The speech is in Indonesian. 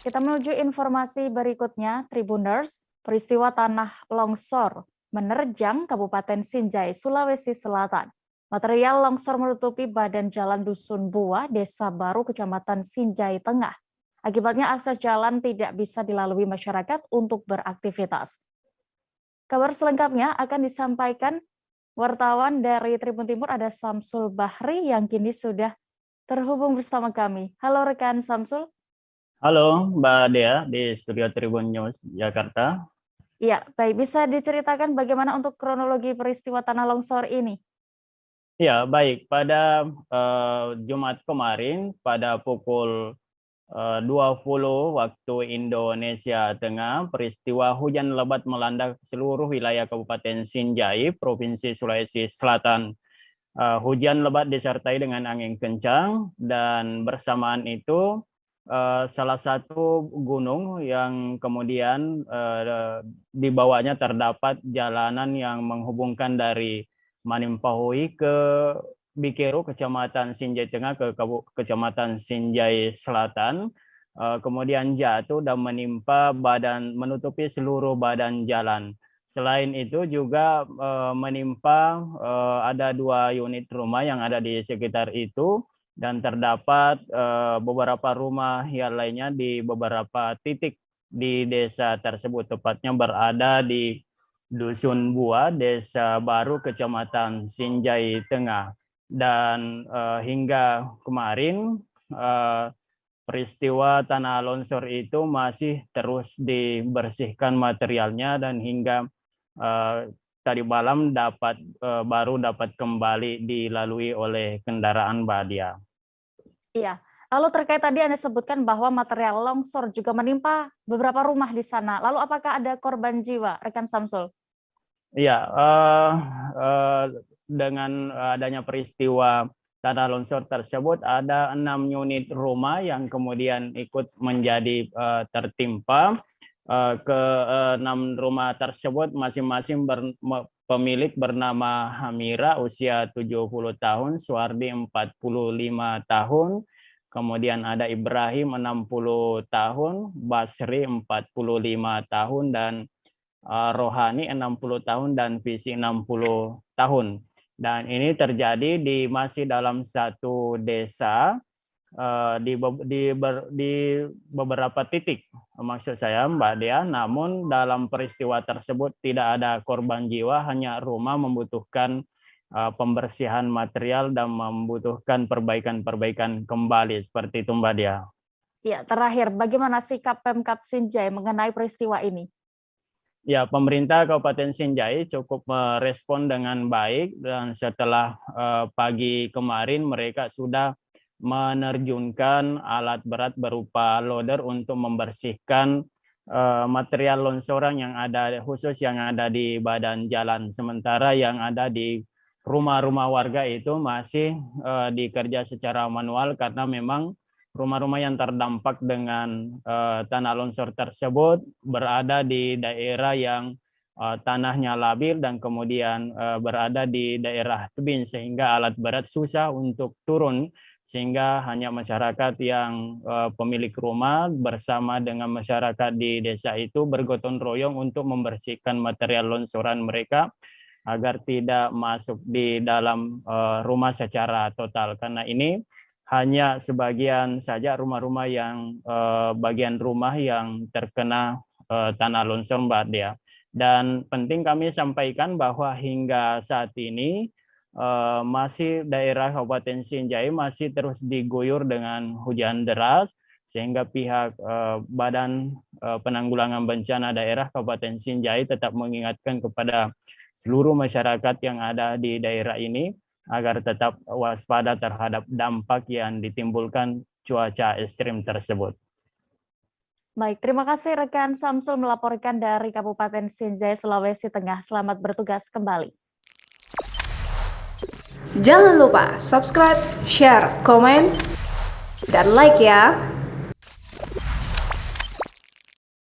Kita menuju informasi berikutnya, Tribuners. Peristiwa tanah longsor menerjang Kabupaten Sinjai, Sulawesi Selatan. Material longsor menutupi badan jalan Dusun Bua, Desa Baru, Kecamatan Sinjai Tengah. Akibatnya akses jalan tidak bisa dilalui masyarakat untuk beraktivitas. Kabar selengkapnya akan disampaikan wartawan dari Tribun Timur, ada Samsul Bahri yang kini sudah terhubung bersama kami. Halo rekan Samsul. Halo Mbak Dea di Studio Tribun News Jakarta. Ya, baik. Bisa diceritakan bagaimana untuk kronologi peristiwa tanah longsor ini? Ya, baik. Pada Jumat kemarin, pada pukul 20 waktu Indonesia Tengah, peristiwa hujan lebat melanda seluruh wilayah Kabupaten Sinjai, Provinsi Sulawesi Selatan. Hujan lebat disertai dengan angin kencang, dan bersamaan itu salah satu gunung yang kemudian di bawahnya terdapat jalanan yang menghubungkan dari Manimpahui ke Bikero, Kecamatan Sinjai Tengah ke Kecamatan Sinjai Selatan, kemudian jatuh dan menimpa menutupi seluruh badan jalan. Selain itu juga menimpa ada 2 unit rumah yang ada di sekitar itu, dan terdapat beberapa rumah yang lainnya di beberapa titik di desa tersebut, tepatnya berada di Dusun Bua, Desa Baru, Kecamatan Sinjai Tengah. Dan hingga kemarin peristiwa tanah longsor itu masih terus dibersihkan materialnya, dan hingga tadi malam baru dapat kembali dilalui oleh kendaraan Badia. Iya. Lalu terkait tadi Anda sebutkan bahwa material longsor juga menimpa beberapa rumah di sana. Lalu apakah ada korban jiwa, rekan Samsul? Iya, dengan adanya peristiwa tanah longsor tersebut, ada 6 unit rumah yang kemudian ikut menjadi tertimpa. Ke-6 rumah tersebut masing-masing pemilik bernama Hamira, usia 70 tahun, Suardi 45 tahun, kemudian ada Ibrahim 60 tahun, Basri 45 tahun, dan Rohani 60 tahun, dan Visi 60 tahun. Dan ini terjadi masih dalam satu desa, di beberapa titik, maksud saya Mbak Dea. Namun dalam peristiwa tersebut tidak ada korban jiwa, hanya rumah membutuhkan pembersihan material dan membutuhkan perbaikan kembali, seperti itu Mbak Dea. Ya, terakhir, bagaimana sikap Pemkab Sinjai mengenai peristiwa ini? Ya, pemerintah Kabupaten Sinjai cukup merespon dengan baik, dan setelah pagi kemarin mereka sudah menerjunkan alat berat berupa loader untuk membersihkan material longsoran yang ada, khusus yang ada di badan jalan. Sementara yang ada di rumah-rumah warga itu masih dikerja secara manual, karena memang rumah-rumah yang terdampak dengan tanah longsor tersebut berada di daerah yang tanahnya labil dan kemudian berada di daerah tebing, sehingga alat berat susah untuk turun, sehingga hanya masyarakat yang pemilik rumah bersama dengan masyarakat di desa itu bergotong royong untuk membersihkan material longsoran mereka agar tidak masuk di dalam rumah secara total. Karena ini hanya sebagian saja rumah-rumah yang bagian rumah yang terkena tanah longsor, Mbak Dea. Dan penting kami sampaikan bahwa hingga saat ini masih daerah Kabupaten Sinjai masih terus diguyur dengan hujan deras, sehingga pihak Badan Penanggulangan Bencana Daerah Kabupaten Sinjai tetap mengingatkan kepada seluruh masyarakat yang ada di daerah ini agar tetap waspada terhadap dampak yang ditimbulkan cuaca ekstrim tersebut. Baik, terima kasih rekan Samsul melaporkan dari Kabupaten Sinjai, Sulawesi Tengah. Selamat bertugas kembali. Jangan lupa subscribe, share, komen, dan like ya.